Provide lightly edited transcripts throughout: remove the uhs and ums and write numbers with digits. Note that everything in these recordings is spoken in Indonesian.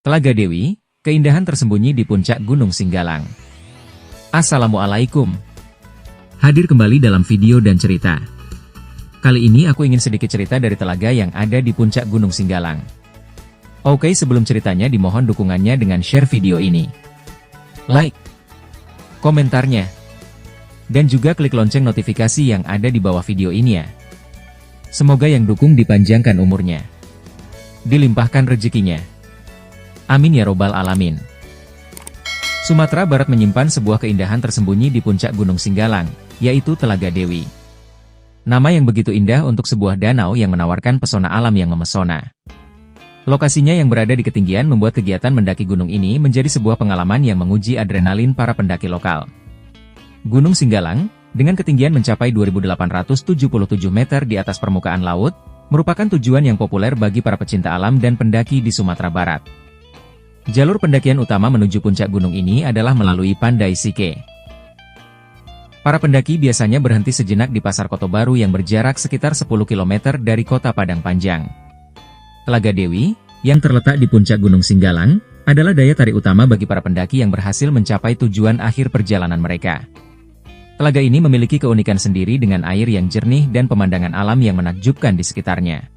Telaga Dewi, keindahan tersembunyi di puncak Gunung Singgalang. Assalamualaikum. Hadir kembali dalam video dan cerita. Kali ini aku ingin sedikit cerita dari telaga yang ada di puncak Gunung Singgalang. Oke, sebelum ceritanya dimohon dukungannya dengan share video ini, like, komentarnya, dan juga klik lonceng notifikasi yang ada di bawah video ini ya. Semoga yang dukung dipanjangkan umurnya, dilimpahkan rezekinya. Amin ya robbal alamin. Sumatera Barat menyimpan sebuah keindahan tersembunyi di puncak Gunung Singgalang, yaitu Telaga Dewi. Nama yang begitu indah untuk sebuah danau yang menawarkan pesona alam yang memesona. Lokasinya yang berada di ketinggian membuat kegiatan mendaki gunung ini menjadi sebuah pengalaman yang menguji adrenalin para pendaki lokal. Gunung Singgalang, dengan ketinggian mencapai 2.877 meter di atas permukaan laut, merupakan tujuan yang populer bagi para pecinta alam dan pendaki di Sumatera Barat. Jalur pendakian utama menuju puncak gunung ini adalah melalui Pandai Sike. Para pendaki biasanya berhenti sejenak di Pasar Koto Baru yang berjarak sekitar 10 km dari kota Padang Panjang. Telaga Dewi, yang terletak di puncak Gunung Singgalang, adalah daya tarik utama bagi para pendaki yang berhasil mencapai tujuan akhir perjalanan mereka. Telaga ini memiliki keunikan sendiri dengan air yang jernih dan pemandangan alam yang menakjubkan di sekitarnya.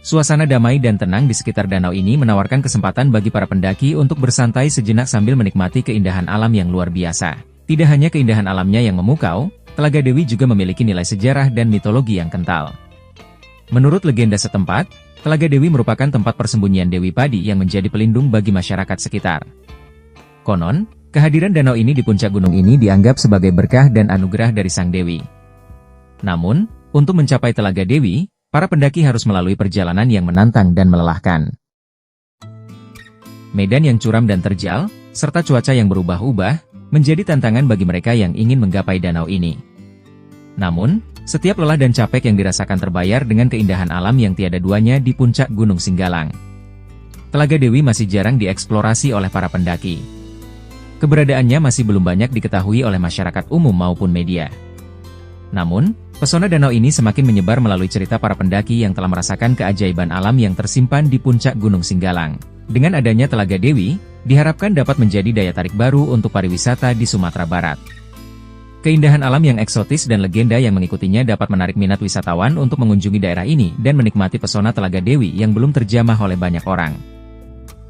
Suasana damai dan tenang di sekitar danau ini menawarkan kesempatan bagi para pendaki untuk bersantai sejenak sambil menikmati keindahan alam yang luar biasa. Tidak hanya keindahan alamnya yang memukau, Telaga Dewi juga memiliki nilai sejarah dan mitologi yang kental. Menurut legenda setempat, Telaga Dewi merupakan tempat persembunyian Dewi Padi yang menjadi pelindung bagi masyarakat sekitar. Konon, kehadiran danau ini di puncak gunung ini dianggap sebagai berkah dan anugerah dari Sang Dewi. Namun, untuk mencapai Telaga Dewi, para pendaki harus melalui perjalanan yang menantang dan melelahkan. Medan yang curam dan terjal, serta cuaca yang berubah-ubah, menjadi tantangan bagi mereka yang ingin menggapai danau ini. Namun, setiap lelah dan capek yang dirasakan terbayar dengan keindahan alam yang tiada duanya di puncak Gunung Singgalang. Telaga Dewi masih jarang dieksplorasi oleh para pendaki. Keberadaannya masih belum banyak diketahui oleh masyarakat umum maupun media. Namun, pesona danau ini semakin menyebar melalui cerita para pendaki yang telah merasakan keajaiban alam yang tersimpan di puncak Gunung Singgalang. Dengan adanya Telaga Dewi, diharapkan dapat menjadi daya tarik baru untuk pariwisata di Sumatera Barat. Keindahan alam yang eksotis dan legenda yang mengikutinya dapat menarik minat wisatawan untuk mengunjungi daerah ini dan menikmati pesona Telaga Dewi yang belum terjamah oleh banyak orang.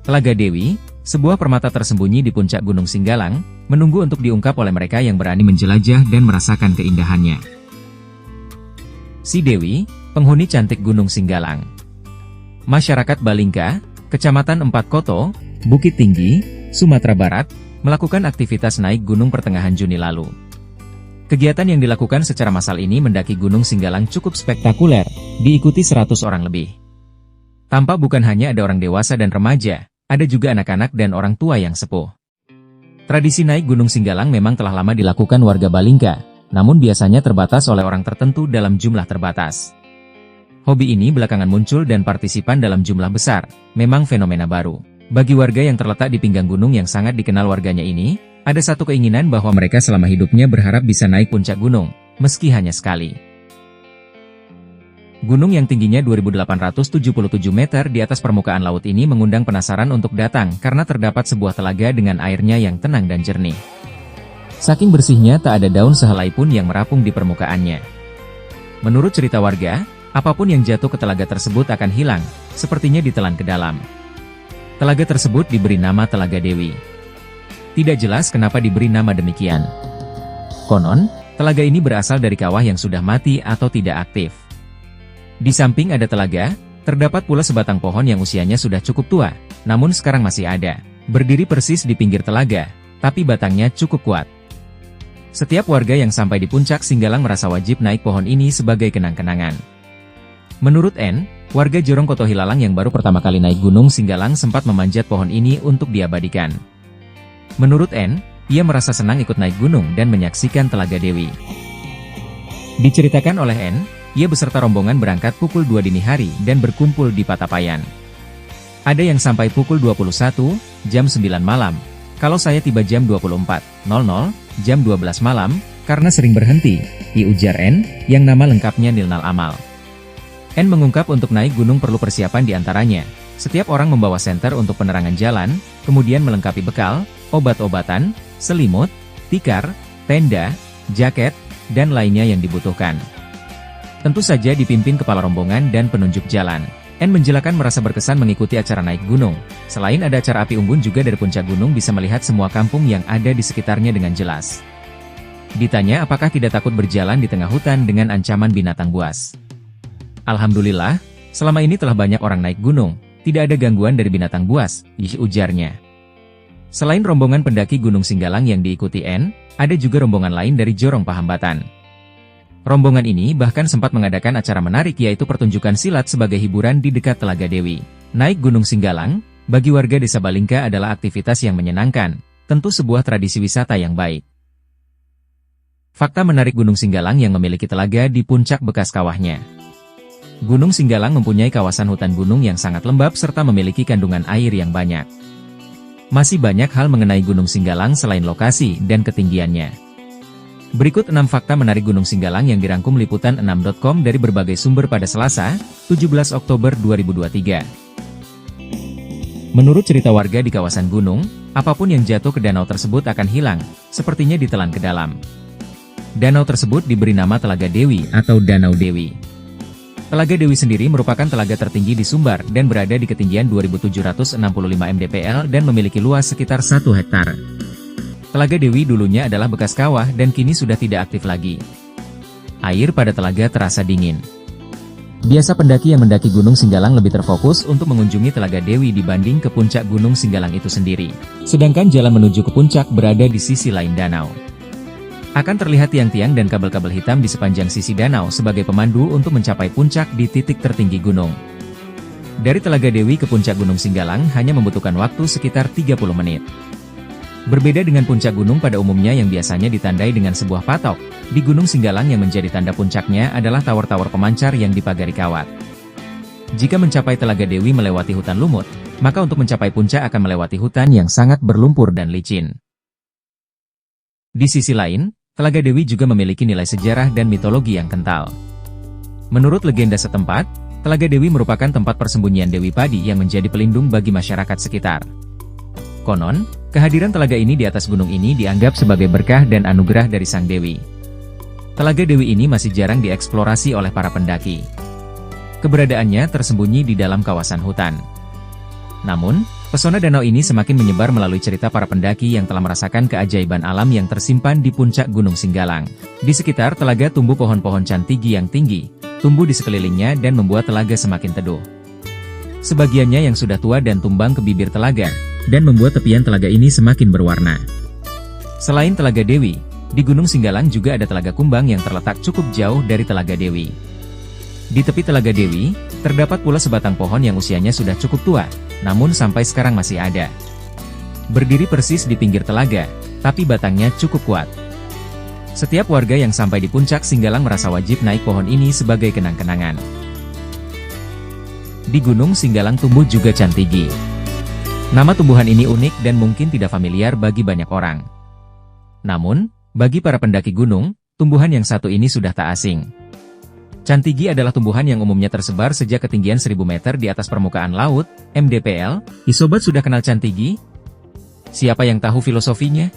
Telaga Dewi, sebuah permata tersembunyi di puncak Gunung Singgalang, menunggu untuk diungkap oleh mereka yang berani menjelajah dan merasakan keindahannya. Si Dewi, penghuni cantik Gunung Singgalang. Masyarakat Balingka, Kecamatan Empat Koto, Bukit Tinggi, Sumatera Barat, melakukan aktivitas naik gunung pertengahan Juni lalu. Kegiatan yang dilakukan secara massal ini mendaki Gunung Singgalang cukup spektakuler, diikuti 100 orang lebih. Tampak bukan hanya ada orang dewasa dan remaja, ada juga anak-anak dan orang tua yang sepuh. Tradisi naik Gunung Singgalang memang telah lama dilakukan warga Balingka, namun biasanya terbatas oleh orang tertentu dalam jumlah terbatas. Hobi ini belakangan muncul dan partisipan dalam jumlah besar, memang fenomena baru. Bagi warga yang terletak di pinggang gunung yang sangat dikenal warganya ini, ada satu keinginan bahwa mereka selama hidupnya berharap bisa naik puncak gunung, meski hanya sekali. Gunung yang tingginya 2.877 meter di atas permukaan laut ini mengundang penasaran untuk datang karena terdapat sebuah telaga dengan airnya yang tenang dan jernih. Saking bersihnya tak ada daun sehelai pun yang merapung di permukaannya. Menurut cerita warga, apapun yang jatuh ke telaga tersebut akan hilang, sepertinya ditelan ke dalam. Telaga tersebut diberi nama Telaga Dewi. Tidak jelas kenapa diberi nama demikian. Konon, telaga ini berasal dari kawah yang sudah mati atau tidak aktif. Di samping ada telaga, terdapat pula sebatang pohon yang usianya sudah cukup tua, namun sekarang masih ada, berdiri persis di pinggir telaga, tapi batangnya cukup kuat. Setiap warga yang sampai di puncak Singgalang merasa wajib naik pohon ini sebagai kenang-kenangan. Menurut N, warga Jorong Koto Hilalang yang baru pertama kali naik Gunung Singgalang sempat memanjat pohon ini untuk diabadikan. Menurut N, ia merasa senang ikut naik gunung dan menyaksikan Telaga Dewi. Diceritakan oleh N, ia beserta rombongan berangkat pukul 2 dini hari dan berkumpul di Patapayan. Ada yang sampai pukul 21, jam 9 malam. Kalau saya tiba jam 24.00, jam 12 malam, karena sering berhenti, ujar N, yang nama lengkapnya Nilnal Amal. N mengungkap untuk naik gunung perlu persiapan diantaranya, Setiap orang membawa senter untuk penerangan jalan, kemudian melengkapi bekal, obat-obatan, selimut, tikar, tenda, jaket, dan lainnya yang dibutuhkan. Tentu saja dipimpin kepala rombongan dan penunjuk jalan. N menjelaskan merasa berkesan mengikuti acara naik gunung. Selain ada acara api unggun juga dari puncak gunung bisa melihat semua kampung yang ada di sekitarnya dengan jelas. Ditanya apakah tidak takut berjalan di tengah hutan dengan ancaman binatang buas. Alhamdulillah, selama ini telah banyak orang naik gunung, tidak ada gangguan dari binatang buas, ujarnya. Selain rombongan pendaki Gunung Singgalang yang diikuti N, ada juga rombongan lain dari Jorong Pahambatan. Rombongan ini bahkan sempat mengadakan acara menarik yaitu pertunjukan silat sebagai hiburan di dekat Telaga Dewi. Naik Gunung Singgalang, bagi warga desa Balingka adalah aktivitas yang menyenangkan, tentu sebuah tradisi wisata yang baik. Fakta menarik Gunung Singgalang yang memiliki telaga di puncak bekas kawahnya. Gunung Singgalang mempunyai kawasan hutan gunung yang sangat lembab serta memiliki kandungan air yang banyak. Masih banyak hal mengenai Gunung Singgalang selain lokasi dan ketinggiannya. Berikut 6 fakta menarik Gunung Singgalang yang dirangkum liputan6.com dari berbagai sumber pada Selasa, 17 Oktober 2023. Menurut cerita warga di kawasan gunung, apapun yang jatuh ke danau tersebut akan hilang, sepertinya ditelan ke dalam. Danau tersebut diberi nama Telaga Dewi atau Danau Dewi. Telaga Dewi sendiri merupakan telaga tertinggi di Sumbar dan berada di ketinggian 2.765 mdpl dan memiliki luas sekitar 1 hektar. Telaga Dewi dulunya adalah bekas kawah dan kini sudah tidak aktif lagi. Air pada telaga terasa dingin. Biasa pendaki yang mendaki Gunung Singgalang lebih terfokus untuk mengunjungi Telaga Dewi dibanding ke puncak Gunung Singgalang itu sendiri. Sedangkan jalan menuju ke puncak berada di sisi lain danau. Akan terlihat tiang-tiang dan kabel-kabel hitam di sepanjang sisi danau sebagai pemandu untuk mencapai puncak di titik tertinggi gunung. Dari Telaga Dewi ke puncak Gunung Singgalang hanya membutuhkan waktu sekitar 30 menit. Berbeda dengan puncak gunung pada umumnya yang biasanya ditandai dengan sebuah patok, di Gunung Singgalang yang menjadi tanda puncaknya adalah tower-tower pemancar yang dipagari kawat. Jika mencapai Telaga Dewi melewati hutan lumut, maka untuk mencapai puncak akan melewati hutan yang sangat berlumpur dan licin. Di sisi lain, Telaga Dewi juga memiliki nilai sejarah dan mitologi yang kental. Menurut legenda setempat, Telaga Dewi merupakan tempat persembunyian Dewi Padi yang menjadi pelindung bagi masyarakat sekitar. Konon, kehadiran telaga ini di atas gunung ini dianggap sebagai berkah dan anugerah dari Sang Dewi. Telaga Dewi ini masih jarang dieksplorasi oleh para pendaki. Keberadaannya tersembunyi di dalam kawasan hutan. Namun, pesona danau ini semakin menyebar melalui cerita para pendaki yang telah merasakan keajaiban alam yang tersimpan di puncak Gunung Singgalang. Di sekitar telaga tumbuh pohon-pohon cantigi yang tinggi, tumbuh di sekelilingnya dan membuat telaga semakin teduh. Sebagiannya yang sudah tua dan tumbang ke bibir telaga, dan membuat tepian telaga ini semakin berwarna. Selain Telaga Dewi, di Gunung Singgalang juga ada Telaga Kumbang yang terletak cukup jauh dari Telaga Dewi. Di tepi Telaga Dewi, terdapat pula sebatang pohon yang usianya sudah cukup tua, namun sampai sekarang masih ada. Berdiri persis di pinggir telaga, tapi batangnya cukup kuat. Setiap warga yang sampai di puncak Singgalang merasa wajib naik pohon ini sebagai kenang-kenangan. Di Gunung Singgalang tumbuh juga cantigi. Nama tumbuhan ini unik dan mungkin tidak familiar bagi banyak orang. Namun, bagi para pendaki gunung, tumbuhan yang satu ini sudah tak asing. Cantigi adalah tumbuhan yang umumnya tersebar sejak ketinggian 1000 meter di atas permukaan laut, mdpl. Sobat sudah kenal cantigi? Siapa yang tahu filosofinya?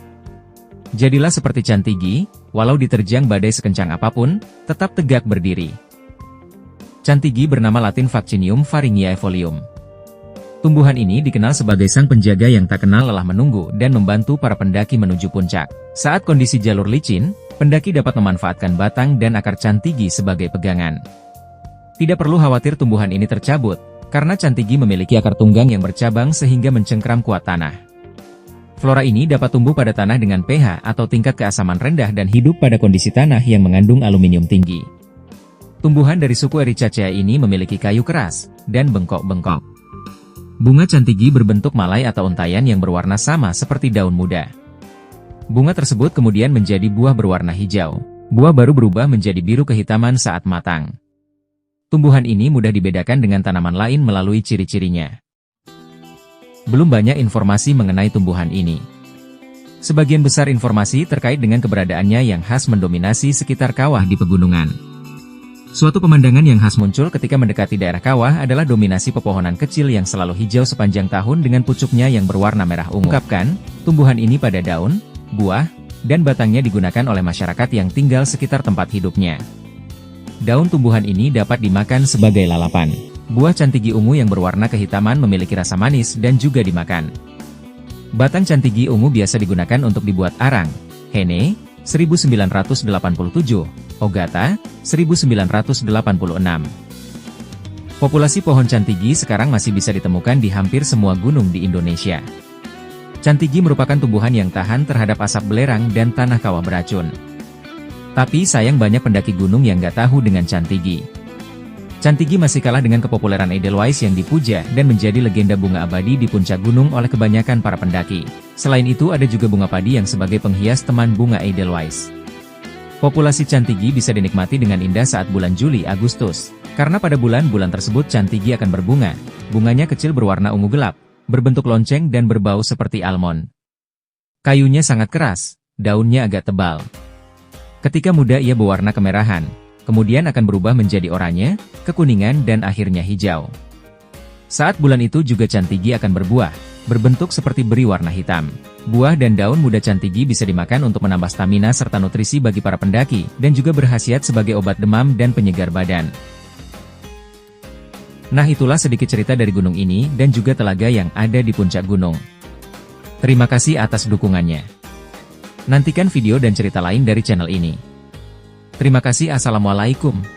Jadilah seperti cantigi, walau diterjang badai sekencang apapun, tetap tegak berdiri. Cantigi bernama latin Vaccinium faringiae folium. Tumbuhan ini dikenal sebagai sang penjaga yang tak kenal lelah menunggu dan membantu para pendaki menuju puncak. Saat kondisi jalur licin, pendaki dapat memanfaatkan batang dan akar cantigi sebagai pegangan. Tidak perlu khawatir tumbuhan ini tercabut, karena cantigi memiliki akar tunggang yang bercabang sehingga mencengkram kuat tanah. Flora ini dapat tumbuh pada tanah dengan pH atau tingkat keasaman rendah dan hidup pada kondisi tanah yang mengandung aluminium tinggi. Tumbuhan dari suku Ericaceae ini memiliki kayu keras dan bengkok-bengkok. Bunga cantigi berbentuk malai atau untayan yang berwarna sama seperti daun muda. Bunga tersebut kemudian menjadi buah berwarna hijau. Buah baru berubah menjadi biru kehitaman saat matang. Tumbuhan ini mudah dibedakan dengan tanaman lain melalui ciri-cirinya. Belum banyak informasi mengenai tumbuhan ini. Sebagian besar informasi terkait dengan keberadaannya yang khas mendominasi sekitar kawah di pegunungan. Suatu pemandangan yang khas muncul ketika mendekati daerah kawah adalah dominasi pepohonan kecil yang selalu hijau sepanjang tahun dengan pucuknya yang berwarna merah ungu. Ungkapkan, tumbuhan ini pada daun, buah, dan batangnya digunakan oleh masyarakat yang tinggal sekitar tempat hidupnya. Daun tumbuhan ini dapat dimakan sebagai lalapan. Buah cantigi ungu yang berwarna kehitaman memiliki rasa manis dan juga dimakan. Batang cantigi ungu biasa digunakan untuk dibuat arang, hene, 1987, ogata, 1986. Populasi pohon cantigi sekarang masih bisa ditemukan di hampir semua gunung di Indonesia. Cantigi merupakan tumbuhan yang tahan terhadap asap belerang dan tanah kawah beracun. Tapi sayang banyak pendaki gunung yang nggak tahu dengan cantigi. Cantigi masih kalah dengan kepopuleran Edelweiss yang dipuja dan menjadi legenda bunga abadi di puncak gunung oleh kebanyakan para pendaki. Selain itu ada juga bunga padi yang sebagai penghias teman bunga Edelweiss. Populasi cantigi bisa dinikmati dengan indah saat bulan Juli-Agustus. Karena pada bulan-bulan tersebut cantigi akan berbunga. Bunganya kecil berwarna ungu gelap, berbentuk lonceng dan berbau seperti almond. Kayunya sangat keras, daunnya agak tebal. Ketika muda ia berwarna kemerahan, kemudian akan berubah menjadi oranye, kekuningan dan akhirnya hijau. Saat bulan itu juga cantigi akan berbuah, berbentuk seperti beri warna hitam. Buah dan daun muda cantigi bisa dimakan untuk menambah stamina serta nutrisi bagi para pendaki, dan juga berkhasiat sebagai obat demam dan penyegar badan. Nah itulah sedikit cerita dari gunung ini dan juga telaga yang ada di puncak gunung. Terima kasih atas dukungannya. Nantikan video dan cerita lain dari channel ini. Terima kasih. Assalamualaikum.